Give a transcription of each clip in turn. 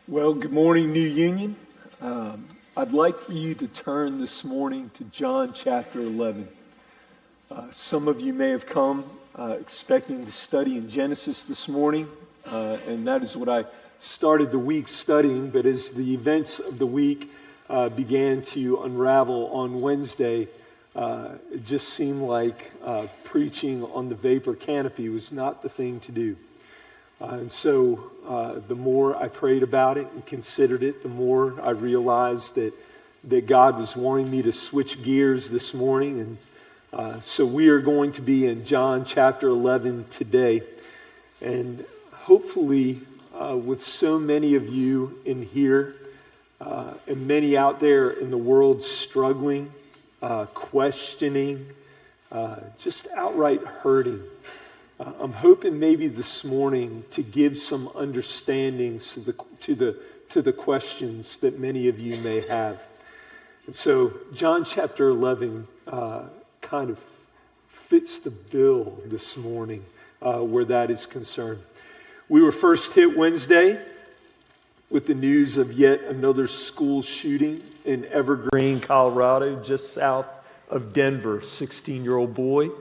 Well, good morning, New Union. I'd like for you to turn this morning to John chapter 11. Some of you may have come expecting to study in Genesis this morning, and that is what I started the week studying, but as the events of the week began to unravel on Wednesday, it just seemed like preaching on the vapor canopy was not the thing to do. And so the more I prayed about it and considered it, the more I realized that God was wanting me to switch gears this morning. And so we are going to be in John chapter 11 today. And hopefully with so many of you in here and many out there in the world struggling, questioning, just outright hurting, I'm hoping maybe this morning to give some understandings to the questions that many of you may have. And so John chapter 11 kind of fits the bill this morning where that is concerned. We were first hit Wednesday with the news of yet another school shooting in Evergreen, Colorado, just south of Denver. 16-year-old boy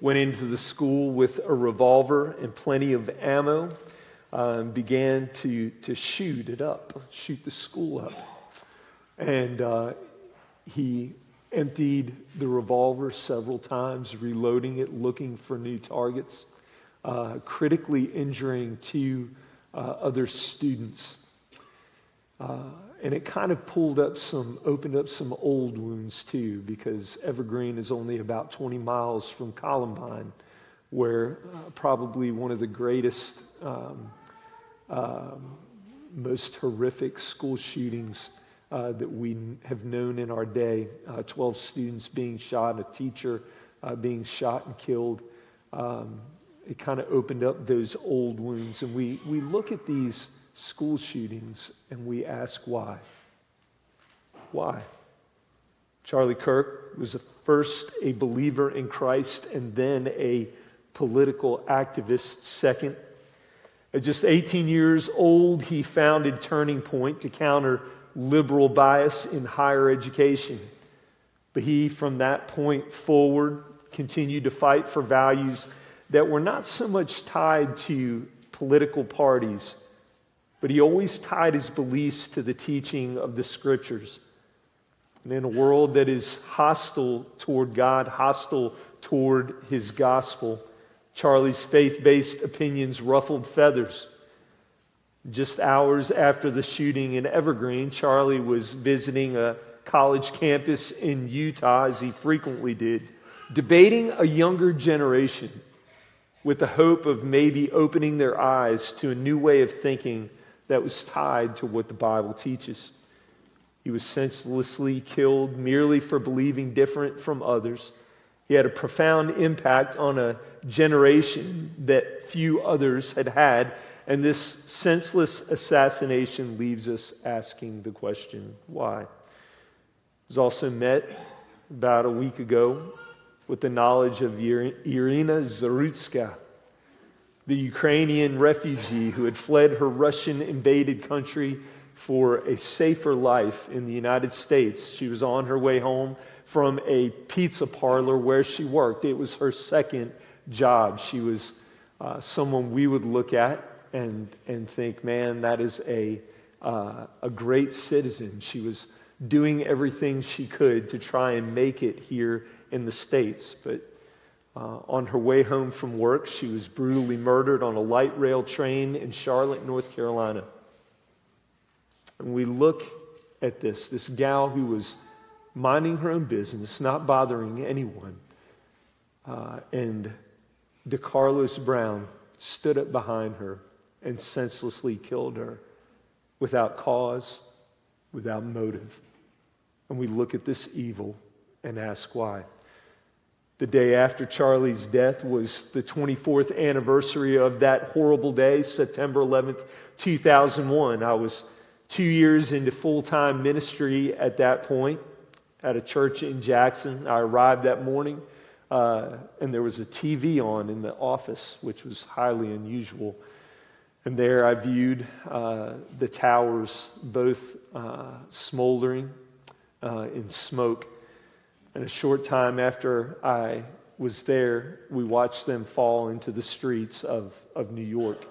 went into the school with a revolver and plenty of ammo, and began to shoot the school up. And he emptied the revolver several times, reloading it, looking for new targets, critically injuring two other students. And it kind of opened up some old wounds too, because Evergreen is only about 20 miles from Columbine, where probably one of the greatest, most horrific school shootings that we have known in our day. 12 students being shot, a teacher being shot and killed. It kind of opened up those old wounds. And we look at these school shootings and we ask why. Why? Charlie Kirk was first a believer in Christ and then a political activist second. At just 18 years old, he founded Turning Point to counter liberal bias in higher education. But he, from that point forward, continued to fight for values that were not so much tied to political parties, but he always tied his beliefs to the teaching of the Scriptures. And in a world that is hostile toward God, hostile toward his gospel, Charlie's faith-based opinions ruffled feathers. Just hours after the shooting in Evergreen, Charlie was visiting a college campus in Utah, as he frequently did, debating a younger generation with the hope of maybe opening their eyes to a new way of thinking that was tied to what the Bible teaches. He was senselessly killed merely for believing different from others. He had a profound impact on a generation that few others had had, and this senseless assassination leaves us asking the question, why? I was also met about a week ago with the knowledge of Irina Zarutska, the Ukrainian refugee who had fled her Russian-invaded country for a safer life in the United States. She was on her way home from a pizza parlor where she worked. It was her second job. She was someone we would look at and think, man, that is a great citizen. She was doing everything she could to try and make it here in the States. But on her way home from work, she was brutally murdered on a light rail train in Charlotte, North Carolina. And we look at this gal who was minding her own business, not bothering anyone. And DeCarlos Brown stood up behind her and senselessly killed her without cause, without motive. And we look at this evil and ask why. The day after Charlie's death was the 24th anniversary of that horrible day, September 11th, 2001. I was 2 years into full-time ministry at that point at a church in Jackson. I arrived that morning, and there was a TV on in the office, which was highly unusual. And there I viewed the towers both smoldering in smoke. And a short time after I was there, we watched them fall into the streets of New York.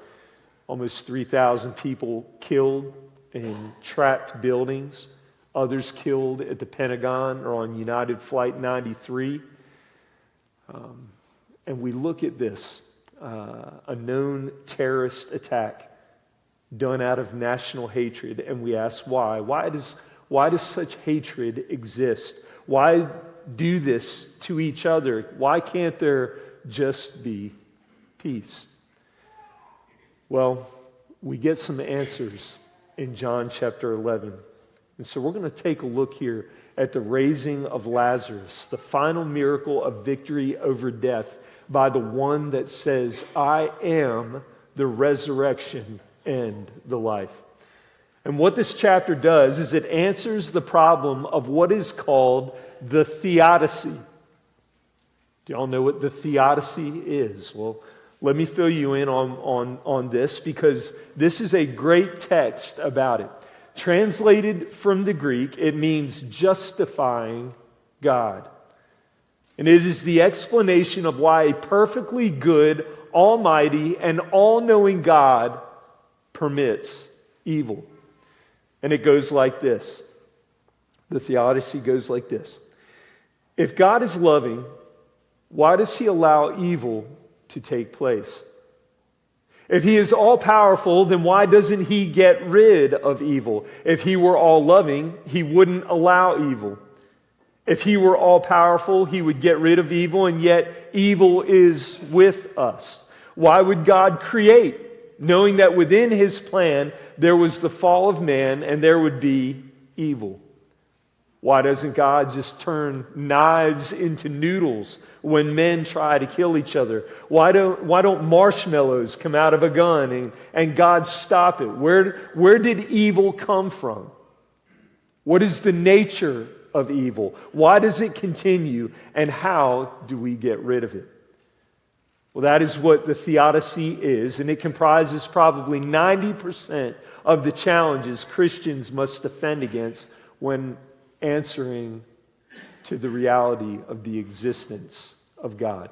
Almost 3,000 people killed in trapped buildings, others killed at the Pentagon or on United Flight 93. And we look at this, a known terrorist attack done out of national hatred, and we ask why. Why does such hatred exist? Why do this to each other? Why can't there just be peace? Well, we get some answers in John chapter 11. And so we're going to take a look here at the raising of Lazarus, the final miracle of victory over death by the one that says, I am the resurrection and the life. And what this chapter does is it answers the problem of what is called the theodicy. Do y'all know what the theodicy is? Well, let me fill you in on this, because this is a great text about it. Translated from the Greek, it means justifying God. And it is the explanation of why a perfectly good, almighty, and all-knowing God permits evil. And it goes like this. The theodicy goes like this. If God is loving, why does he allow evil to take place? If he is all-powerful, then why doesn't he get rid of evil? If he were all-loving, he wouldn't allow evil. If he were all-powerful, he would get rid of evil, and yet evil is with us. Why would God create, knowing that within his plan there was the fall of man and there would be evil? Why doesn't God just turn knives into noodles when men try to kill each other? Why don't marshmallows come out of a gun and God stop it? Where did evil come from? What is the nature of evil? Why does it continue? And how do we get rid of it? Well, that is what the theodicy is, and it comprises probably 90% of the challenges Christians must defend against when answering to the reality of the existence of God.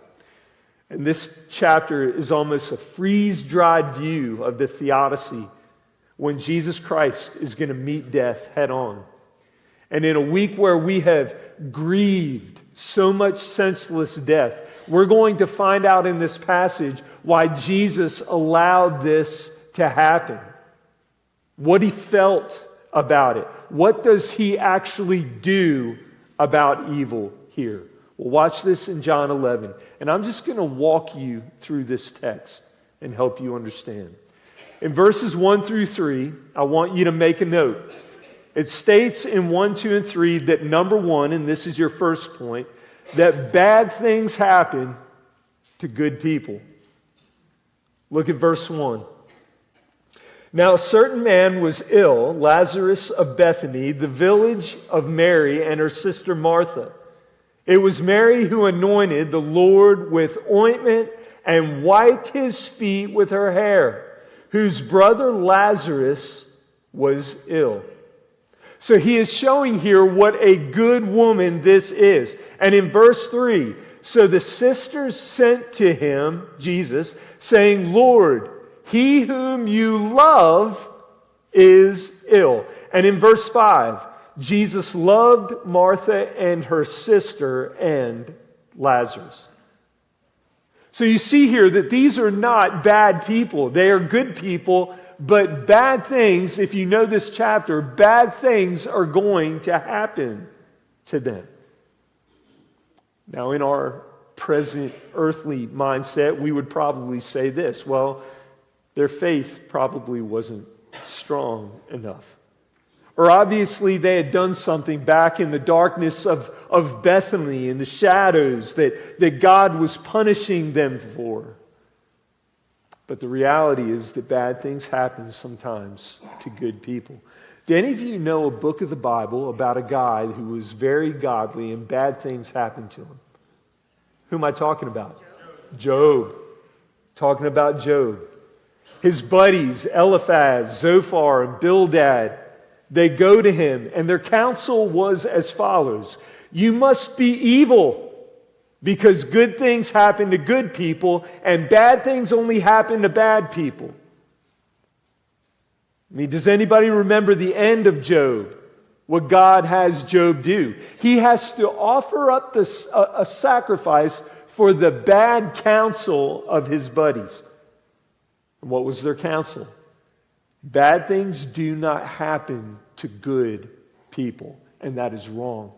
And this chapter is almost a freeze-dried view of the theodicy when Jesus Christ is going to meet death head on. And in a week where we have grieved so much senseless death, we're going to find out in this passage why Jesus allowed this to happen, what he felt about it. What does he actually do about evil here? Well, watch this in John 11. And I'm just going to walk you through this text and help you understand. In verses 1 through 3, I want you to make a note. It states in 1, 2, and 3 that number one, and this is your first point, that bad things happen to good people. Look at verse 1. Now a certain man was ill, Lazarus of Bethany, the village of Mary and her sister Martha. It was Mary who anointed the Lord with ointment and wiped his feet with her hair, whose brother Lazarus was ill. So he is showing here what a good woman this is. And in verse 3, so the sisters sent to him, Jesus, saying, Lord, he whom you love is ill. And in verse 5, Jesus loved Martha and her sister and Lazarus. So you see here that these are not bad people. They are good people, but bad things, if you know this chapter, bad things are going to happen to them. Now, in our present earthly mindset, we would probably say this, well, their faith probably wasn't strong enough. Or obviously they had done something back in the darkness of Bethany, in the shadows, that God was punishing them for. But the reality is that bad things happen sometimes to good people. Do any of you know a book of the Bible about a guy who was very godly and bad things happened to him? Who am I talking about? Job. Talking about Job. his buddies, Eliphaz, Zophar, and Bildad, they go to him, and their counsel was as follows: you must be evil, because good things happen to good people, and bad things only happen to bad people. I mean, does anybody remember the end of Job? What God has Job do? He has to offer up a sacrifice for the bad counsel of his buddies. And what was their counsel? Bad things do not happen to good people, and that is wrong.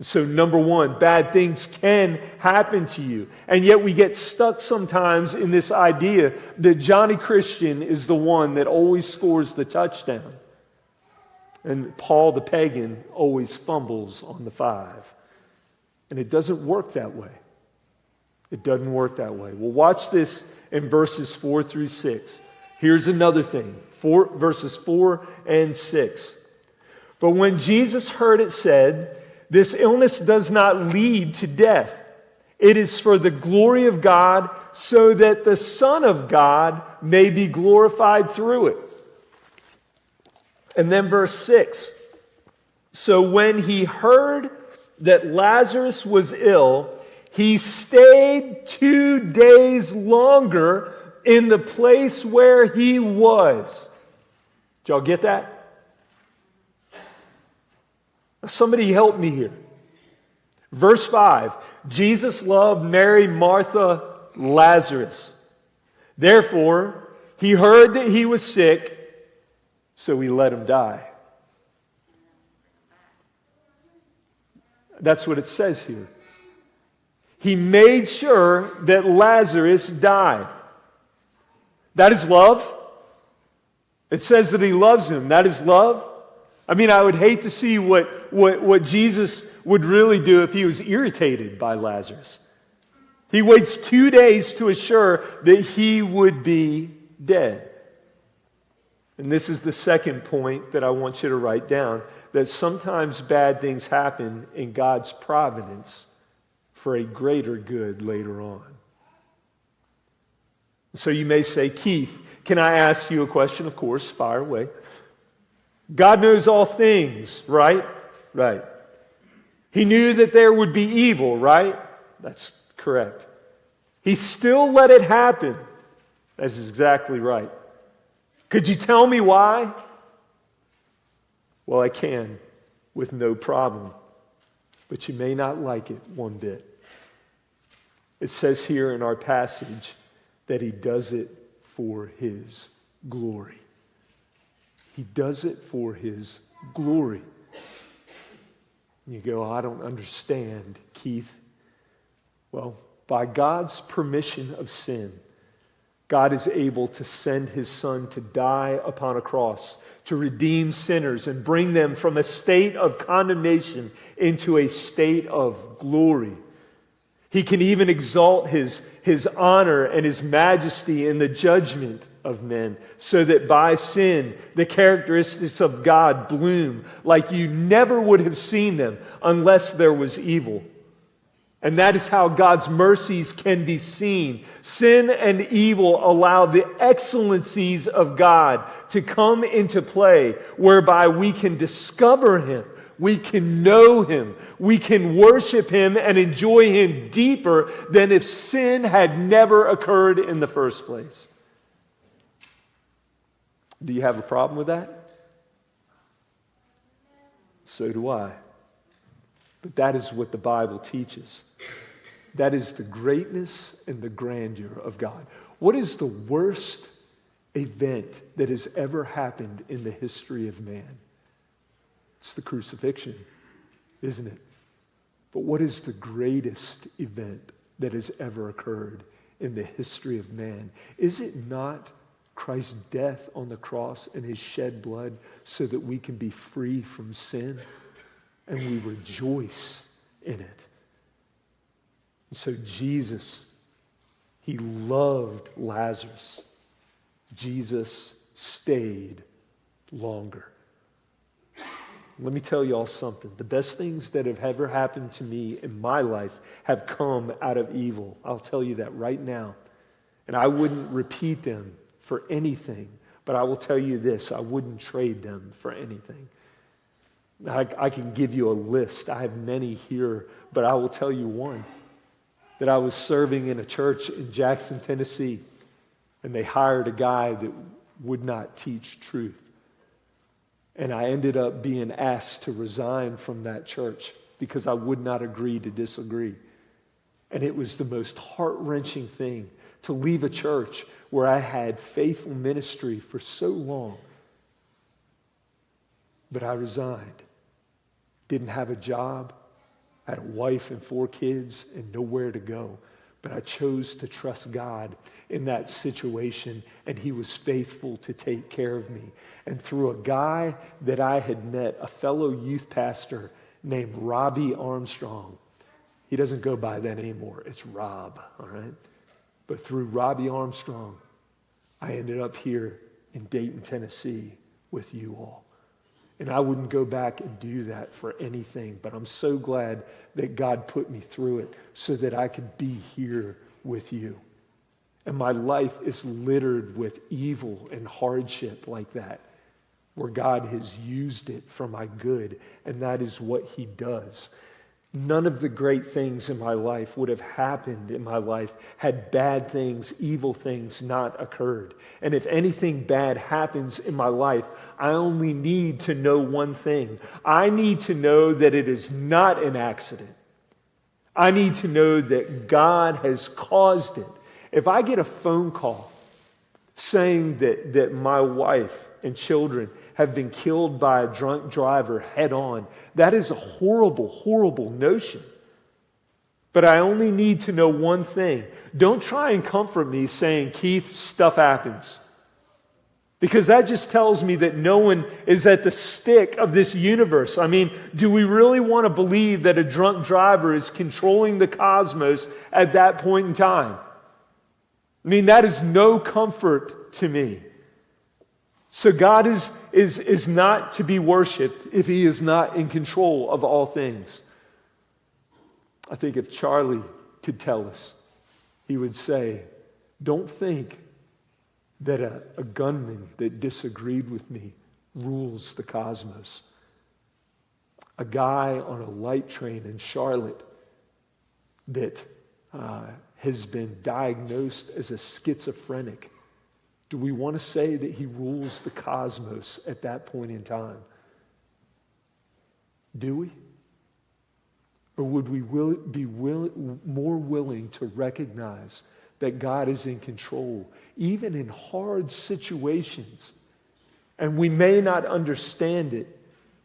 So number one, bad things can happen to you. And yet we get stuck sometimes in this idea that Johnny Christian is the one that always scores the touchdown. And Paul the pagan always fumbles on the 5. And it doesn't work that way. It doesn't work that way. Well, watch this in verses 4 through 6. Here's another thing. Verses 4 and 6. But when Jesus heard it said, this illness does not lead to death. It is for the glory of God, so that the Son of God may be glorified through it. And then verse 6. So when he heard that Lazarus was ill, he stayed 2 days longer in the place where he was. Did y'all get that? Somebody help me here. Verse 5. Jesus loved Mary, Martha, Lazarus. Therefore, he heard that he was sick, so he let him die. That's what it says here. He made sure that Lazarus died. That is love. It says that he loves him. That is love. I mean, I would hate to see what Jesus would really do if he was irritated by Lazarus. He waits 2 days to assure that he would be dead. And this is the second point that I want you to write down, that sometimes bad things happen in God's providence for a greater good later on. So you may say, Keith, can I ask you a question? Of course, fire away. God knows all things, right? Right. He knew that there would be evil, right? That's correct. He still let it happen. That's exactly right. Could you tell me why? Well, I can, with no problem. But you may not like it one bit. It says here in our passage that he does it for his glory. He does it for his glory. You go, I don't understand, Keith. Well, by God's permission of sin, God is able to send his Son to die upon a cross, to redeem sinners and bring them from a state of condemnation into a state of glory. He can even exalt his honor and his majesty in the judgment of men, so that by sin, the characteristics of God bloom like you never would have seen them unless there was evil. And that is how God's mercies can be seen. Sin and evil allow the excellencies of God to come into play, whereby we can discover him, we can know him, we can worship him and enjoy him deeper than if sin had never occurred in the first place. Do you have a problem with that? So do I. But that is what the Bible teaches. That is the greatness and the grandeur of God. What is the worst event that has ever happened in the history of man? It's the crucifixion, isn't it? But what is the greatest event that has ever occurred in the history of man? Is it not Christ's death on the cross and his shed blood so that we can be free from sin? And we rejoice in it. And so Jesus, he loved Lazarus. Jesus stayed longer. Let me tell you all something. The best things that have ever happened to me in my life have come out of evil. I'll tell you that right now. And I wouldn't repeat them for anything. But I will tell you this, I wouldn't trade them for anything. I can give you a list. I have many here, but I will tell you one. That I was serving in a church in Jackson, Tennessee, and they hired a guy that would not teach truth. And I ended up being asked to resign from that church because I would not agree to disagree. And it was the most heart-wrenching thing to leave a church where I had faithful ministry for so long. But I resigned. Didn't have a job. Had a wife and 4 kids and nowhere to go. But I chose to trust God in that situation, and He was faithful to take care of me. And through a guy that I had met, a fellow youth pastor named Robbie Armstrong. He doesn't go by that anymore. It's Rob, all right? But through Robbie Armstrong, I ended up here in Dayton, Tennessee with you all. And I wouldn't go back and do that for anything, but I'm so glad that God put me through it so that I could be here with you. And my life is littered with evil and hardship like that, where God has used it for my good, and that is what He does. None of the great things in my life would have happened in my life had bad things, evil things not occurred. And if anything bad happens in my life, I only need to know one thing. I need to know that it is not an accident. I need to know that God has caused it. If I get a phone call saying that my wife and children have been killed by a drunk driver head on, that is a horrible, horrible notion. But I only need to know one thing. Don't try and comfort me saying, Keith, stuff happens. Because that just tells me that no one is at the stick of this universe. I mean, do we really want to believe that a drunk driver is controlling the cosmos at that point in time? I mean, that is no comfort to me. So God is not to be worshipped if He is not in control of all things. I think if Charlie could tell us, he would say, don't think that a gunman that disagreed with me rules the cosmos. A guy on a light train in Charlotte that has been diagnosed as a schizophrenic. Do we want to say that he rules the cosmos at that point in time? Do we? Or would we be more willing to recognize that God is in control, even in hard situations? And we may not understand it,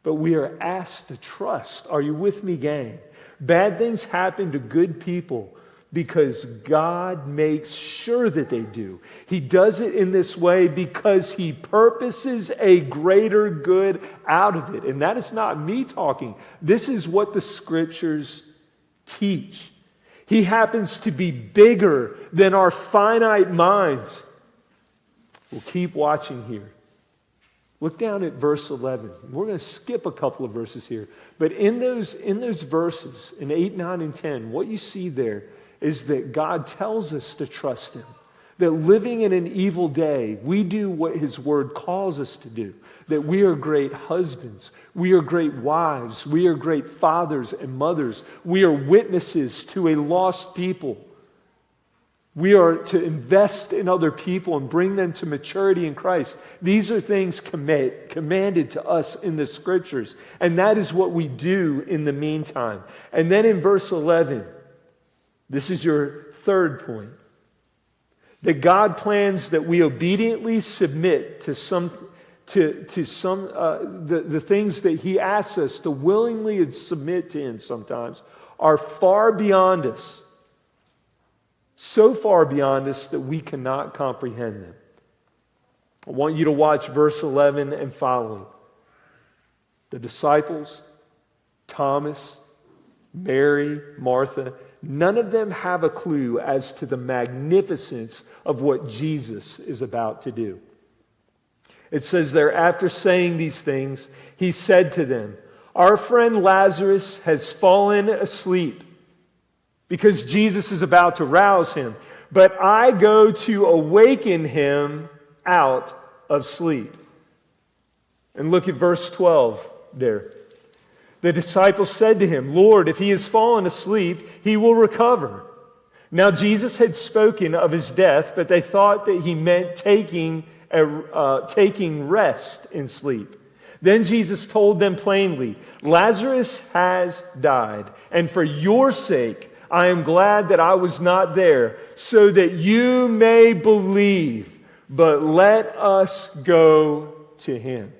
but we are asked to trust. Are you with me, gang? Bad things happen to good people because God makes sure that they do. He does it in this way because He purposes a greater good out of it. And that is not me talking. This is what the Scriptures teach. He happens to be bigger than our finite minds. We'll keep watching here. Look down at verse 11. We're going to skip a couple of verses here. But in those verses, in 8, 9, and 10, what you see there is that God tells us to trust Him. That living in an evil day, we do what His Word calls us to do. That we are great husbands. We are great wives. We are great fathers and mothers. We are witnesses to a lost people. We are to invest in other people and bring them to maturity in Christ. These are things commanded to us in the Scriptures. And that is what we do in the meantime. And then in verse 11, this is your third point. That God plans that we obediently submit to the things that He asks us to willingly submit to Him sometimes are far beyond us. So far beyond us that we cannot comprehend them. I want you to watch verse 11 and following. The disciples, Thomas, Mary, Martha, none of them have a clue as to the magnificence of what Jesus is about to do. It says there, after saying these things, He said to them, "Our friend Lazarus has fallen asleep," because Jesus is about to rouse him. "But I go to awaken him." out of sleep. And look at verse 12 there. The disciples said to him, "Lord, if he has fallen asleep, he will recover." Now Jesus had spoken of his death, but they thought that he meant taking rest in sleep. Then Jesus told them plainly, "Lazarus has died, and for your sake I am glad that I was not there, so that you may believe. But let us go to him."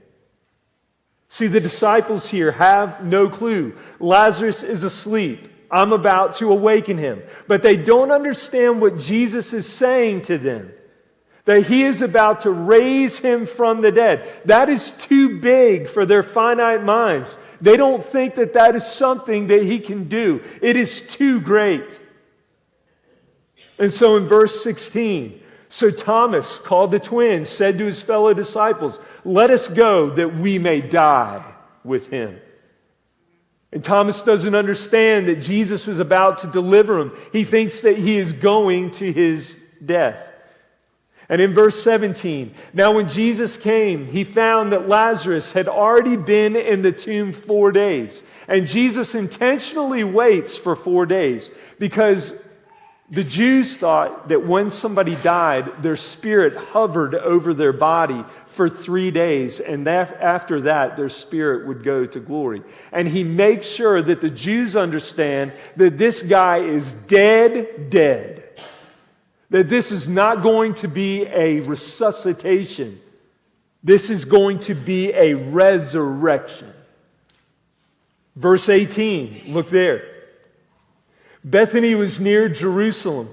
See, the disciples here have no clue. Lazarus is asleep. I'm about to awaken him. But they don't understand what Jesus is saying to them, that he is about to raise him from the dead. That is too big for their finite minds. They don't think that that is something that he can do. It is too great. And so in verse 16, so Thomas, called the twin, said to his fellow disciples, "Let us go that we may die with him." And Thomas doesn't understand that Jesus was about to deliver him. He thinks that he is going to his death. And in verse 17, now when Jesus came, he found that Lazarus had already been in the tomb 4 days. And Jesus intentionally waits for 4 days because the Jews thought that when somebody died, their spirit hovered over their body for 3 days, and after that, their spirit would go to glory. And he makes sure that the Jews understand that this guy is dead. That this is not going to be a resuscitation. This is going to be a resurrection. Verse 18, look there. Bethany was near Jerusalem,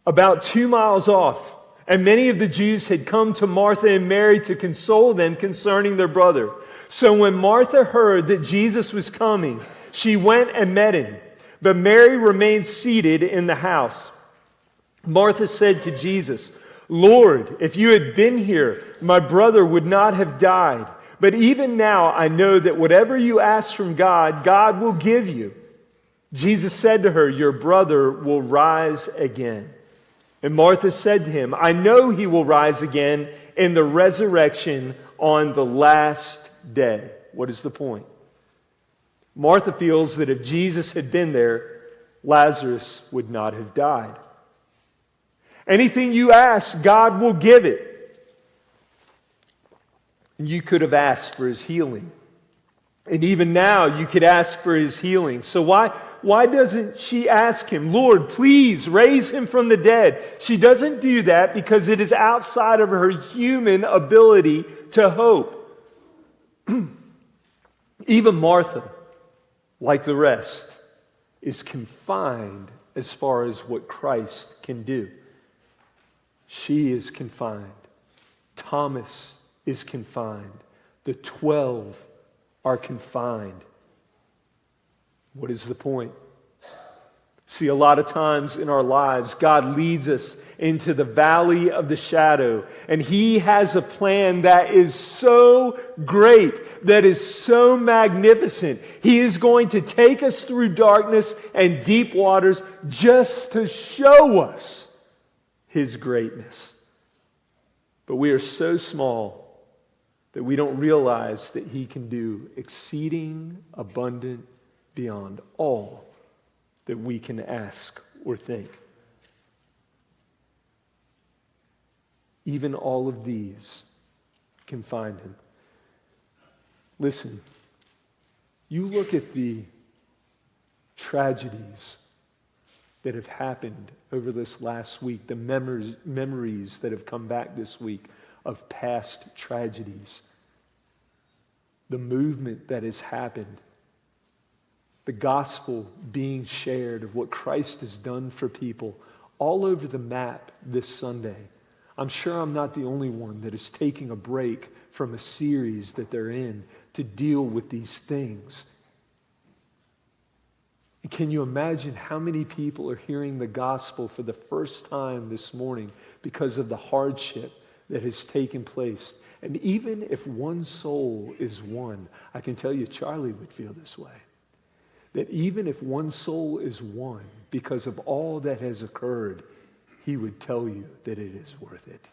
about 2 miles off, and many of the Jews had come to Martha and Mary to console them concerning their brother. So when Martha heard that Jesus was coming, she went and met him, but Mary remained seated in the house. Martha said to Jesus, "Lord, if you had been here, my brother would not have died. But even now I know that whatever you ask from God, God will give you." Jesus said to her, "Your brother will rise again." And Martha said to him, "I know he will rise again in the resurrection on the last day." What is the point? Martha feels that if Jesus had been there, Lazarus would not have died. Anything you ask, God will give it. And you could have asked for his healing. And even now, you could ask for his healing. So why doesn't she ask him, "Lord, please raise him from the dead"? She doesn't do that because it is outside of her human ability to hope. Even Martha, like the rest, is confined as far as what Christ can do. She is confined. Thomas is confined. The 12 are confined. What is the point? See, a lot of times in our lives, God leads us into the valley of the shadow, and he has a plan that is so great, that is so magnificent. He is going to take us through darkness and deep waters just to show us his greatness. But we are so small that we don't realize that he can do exceeding abundant beyond all that we can ask or think. Even all of these can find him. Listen, you look at the tragedies that have happened over this last week, the memories that have come back this week of past tragedies, the movement that has happened, the gospel being shared of what Christ has done for people all over the map this Sunday. I'm sure I'm not the only one that is taking a break from a series that they're in to deal with these things. And can you imagine how many people are hearing the gospel for the first time this morning because of the hardship that has taken place? And even if one soul is won, I can tell you Charlie would feel this way. That even if one soul is won because of all that has occurred, he would tell you that it is worth it.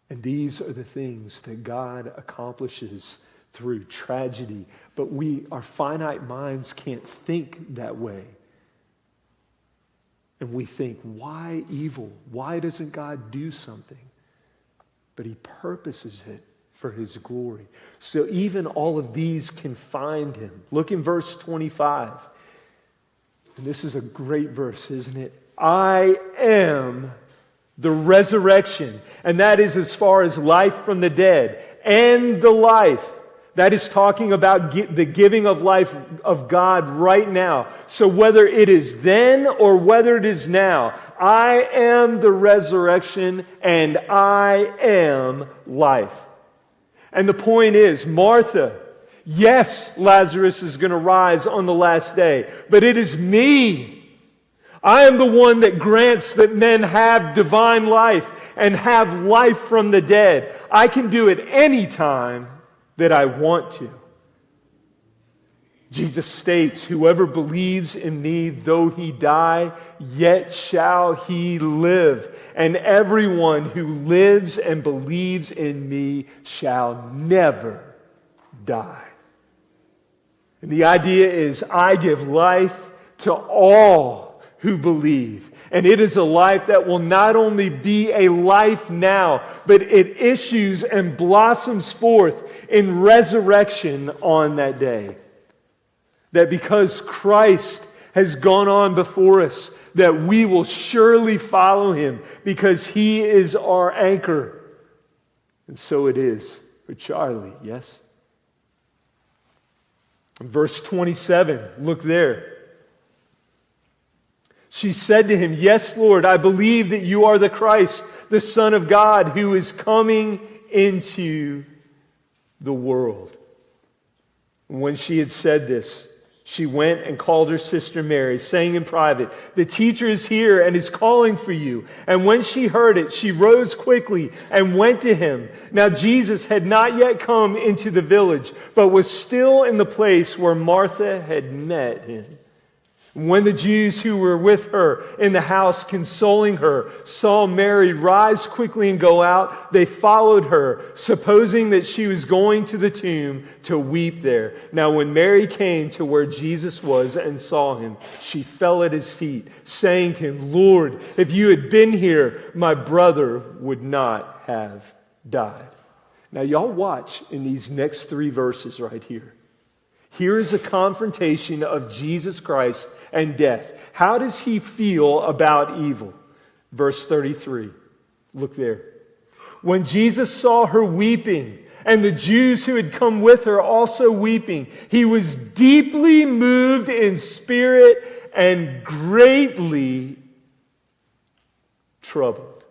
And these are the things that God accomplishes through tragedy. But our finite minds can't think that way. And we think, why evil? Why doesn't God do something? But he purposes it for his glory. So even all of these can find him. Look in verse 25. And this is a great verse, isn't it? I am the resurrection. And that is as far as life from the dead. And the life. That is talking about the giving of life of God right now. So whether it is then or whether it is now, I am the resurrection and I am life. And the point is, Martha, yes, Lazarus is going to rise on the last day, but it is me. I am the one that grants that men have divine life and have life from the dead. I can do it any time that I want to. Jesus states, whoever believes in me, though he die, yet shall he live. And everyone who lives and believes in me shall never die. And the idea is, I give life to all who believe. And it is a life that will not only be a life now, but it issues and blossoms forth in resurrection on that day. That because Christ has gone on before us, that we will surely follow him because he is our anchor. And so it is for Charlie, yes? Verse 27, look there. She said to him, yes, Lord, I believe that you are the Christ, the Son of God, who is coming into the world. And when she had said this, she went and called her sister Mary, saying in private, the teacher is here and is calling for you. And when she heard it, she rose quickly and went to him. Now Jesus had not yet come into the village, but was still in the place where Martha had met him. When the Jews who were with her in the house consoling her saw Mary rise quickly and go out, they followed her, supposing that she was going to the tomb to weep there. Now when Mary came to where Jesus was and saw him, she fell at his feet, saying to him, Lord, if you had been here, my brother would not have died. Now y'all watch in these next 3 verses right here. Here is a confrontation of Jesus Christ and death. How does he feel about evil? Verse 33. Look there. When Jesus saw her weeping, and the Jews who had come with her also weeping, he was deeply moved in spirit and greatly troubled.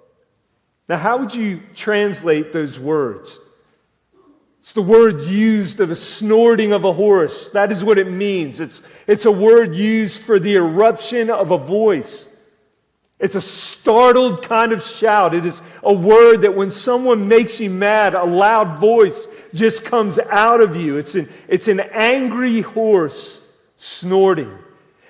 Now, how would you translate those words? It's the word used of a snorting of a horse. That is what it means. It's a word used for the eruption of a voice. It's a startled kind of shout. It is a word that when someone makes you mad, a loud voice just comes out of you. It's an angry horse snorting.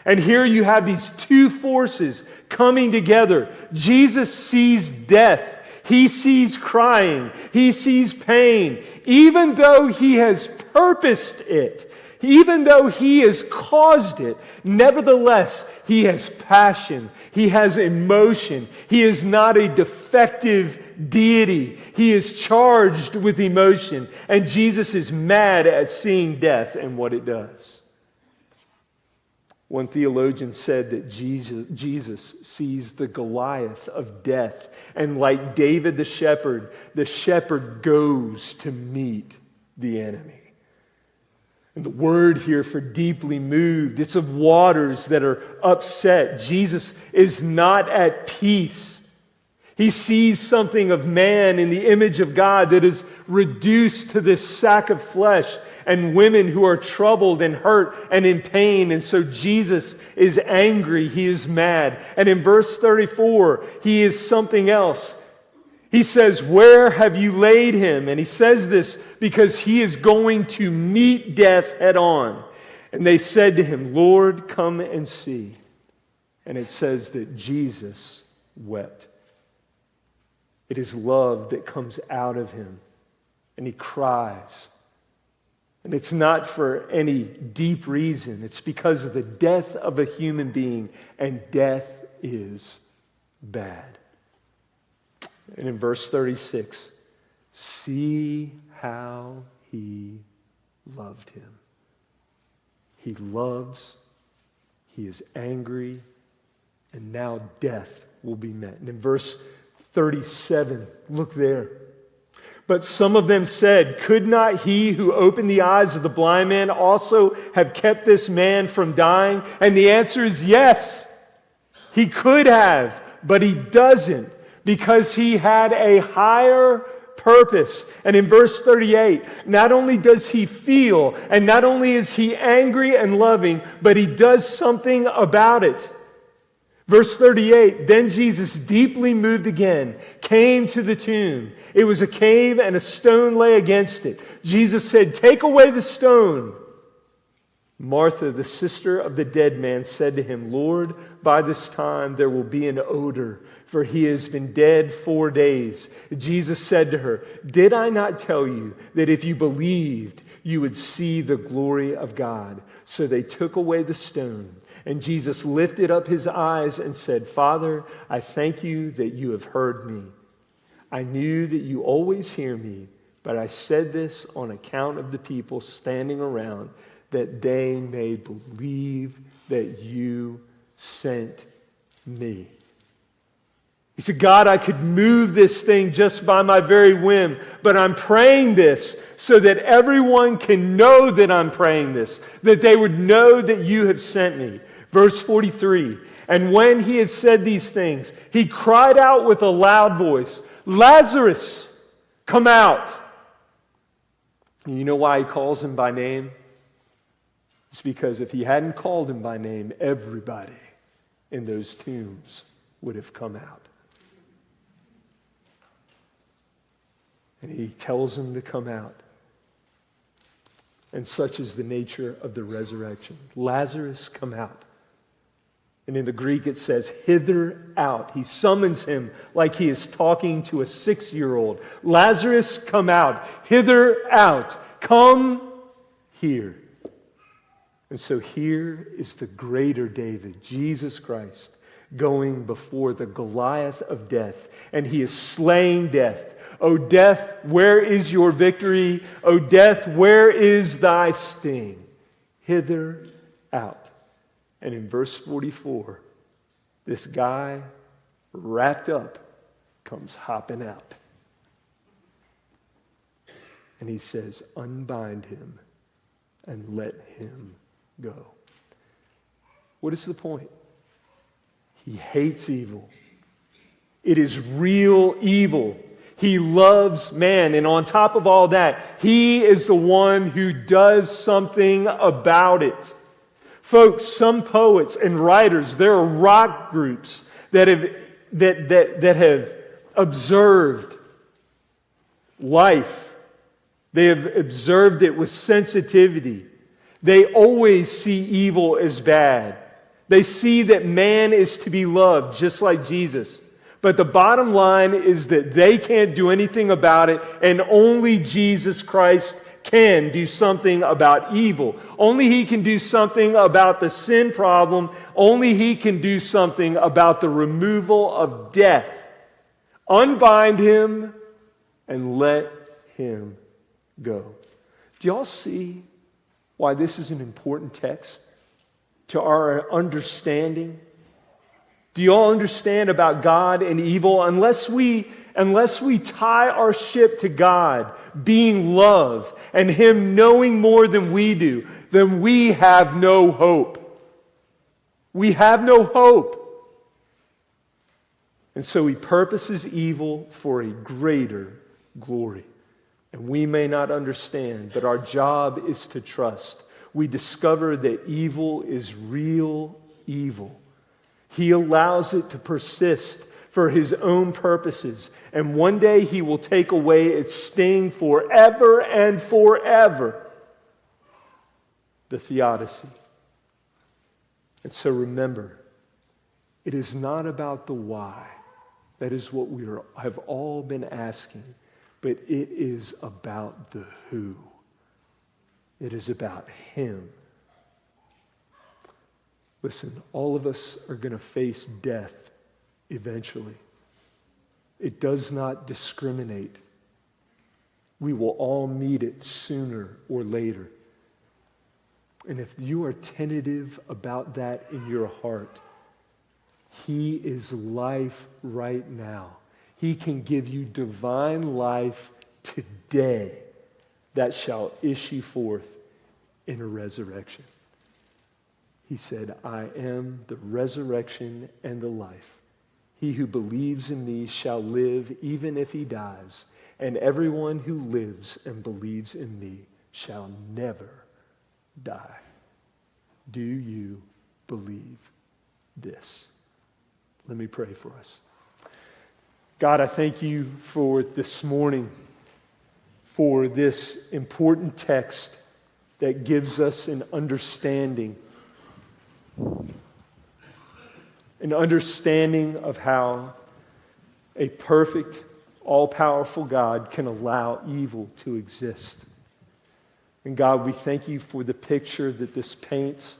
And here you have these 2 forces coming together. Jesus sees death. He sees crying. He sees pain. Even though he has purposed it, even though he has caused it, nevertheless, he has passion. He has emotion. He is not a defective deity. He is charged with emotion. And Jesus is mad at seeing death and what it does. One theologian said that Jesus sees the Goliath of death. And like David the shepherd goes to meet the enemy. And the word here for deeply moved, it's of waters that are upset. Jesus is not at peace. He sees something of man in the image of God that is reduced to this sack of flesh, and women who are troubled and hurt and in pain. And so Jesus is angry. He is mad. And in verse 34, he is something else. He says, where have you laid him? And he says this because he is going to meet death head on. And they said to him, Lord, come and see. And it says that Jesus wept. It is love that comes out of him, and he cries. And it's not for any deep reason. It's because of the death of a human being, and death is bad. And in verse 36, see how he loved him. He loves, he is angry, and now death will be met. And in verse 37, look there. But some of them said, could not he who opened the eyes of the blind man also have kept this man from dying? And the answer is yes, he could have, but he doesn't, because he had a higher purpose. And in verse 38, not only does he feel, and not only is he angry and loving, but he does something about it. Verse 38, then Jesus, deeply moved again, came to the tomb. It was a cave, and a stone lay against it. Jesus said, take away the stone. Martha, the sister of the dead man, said to him, Lord, by this time there will be an odor, for he has been dead 4 days. Jesus said to her, did I not tell you that if you believed, you would see the glory of God? So they took away the stone. And Jesus lifted up his eyes and said, Father, I thank you that you have heard me. I knew that you always hear me, but I said this on account of the people standing around, that they may believe that you sent me. He said, God, I could move this thing just by my very whim, but I'm praying this so that everyone can know that I'm praying this, that they would know that you have sent me. Verse 43, and when he had said these things, he cried out with a loud voice, Lazarus, come out. And you know why he calls him by name? It's because if he hadn't called him by name, everybody in those tombs would have come out. And he tells him to come out. And such is the nature of the resurrection. Lazarus, come out. And in the Greek it says, hither out. He summons him like he is talking to a 6-year-old. Lazarus, come out. Hither out. Come here. And so here is the greater David, Jesus Christ, going before the Goliath of death. And he is slaying death. O death, where is your victory? O death, where is thy sting? Hither out. And in verse 44, this guy wrapped up comes hopping out. And he says, unbind him and let him go. What is the point? He hates evil. It is real evil. He loves man. And on top of all that, he is the one who does something about it. Folks, some poets and writers, there are rock groups that have observed life. They have observed it with sensitivity. They always see evil as bad. They see that man is to be loved, just like Jesus. But the bottom line is that they can't do anything about it, and only Jesus Christ can do something about evil. Only he can do something about the sin problem. Only he can do something about the removal of death. Unbind him and let him go. Do y'all see why this is an important text to our understanding? Do you all understand about God and evil? Unless we tie our ship to God being love and him knowing more than we do, then we have no hope. We have no hope. And so he purposes evil for a greater glory. And we may not understand, but our job is to trust. We discover that evil is real evil. He allows it to persist for his own purposes. And one day he will take away its sting forever and forever. The theodicy. And so remember, It is not about the why. That is what we have all been asking. But it is about the who. It is about him. Listen, all of us are going to face death eventually. It does not discriminate. We will all meet it sooner or later. And if you are tentative about that in your heart, he is life right now. He can give you divine life today that shall issue forth in a resurrection. He said, I am the resurrection and the life. He who believes in me shall live even if he dies, and everyone who lives and believes in me shall never die. Do you believe this? Let me pray for us. God, I thank you for this morning, for this important text that gives us an understanding of how a perfect, all-powerful God can allow evil to exist. And God, we thank you for the picture that this paints.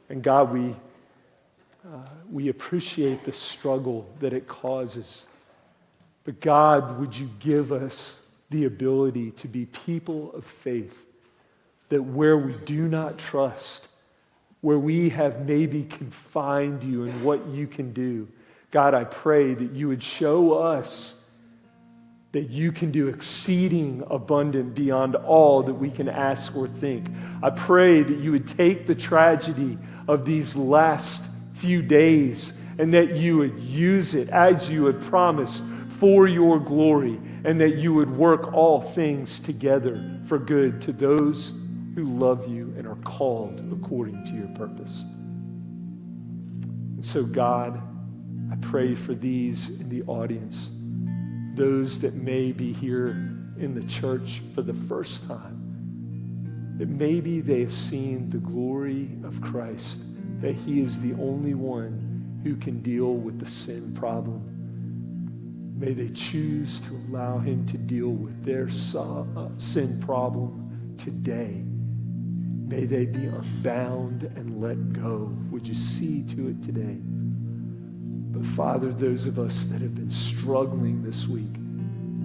And God, we appreciate the struggle that it causes. But God, would you give us the ability to be people of faith, that where we do not trust, where we have maybe confined you in what you can do, God, I pray that you would show us that you can do exceeding abundant beyond all that we can ask or think. I pray that you would take the tragedy of these last few days and that you would use it as you had promised for your glory, and that you would work all things together for good to those who love you and are called according to your purpose. And so, God, I pray for these in the audience, those that may be here in the church for the first time, that maybe they have seen the glory of Christ, that he is the only one who can deal with the sin problem. May they choose to allow him to deal with their sin problem today. May they be unbound and let go. Would you see to it today? But Father, those of us that have been struggling this week,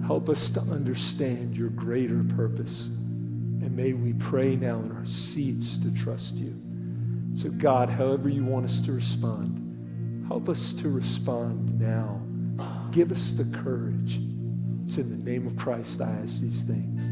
help us to understand your greater purpose. And may we pray now in our seats to trust you. So God, however you want us to respond, help us to respond now. Give us the courage. It's in the name of Christ I ask these things.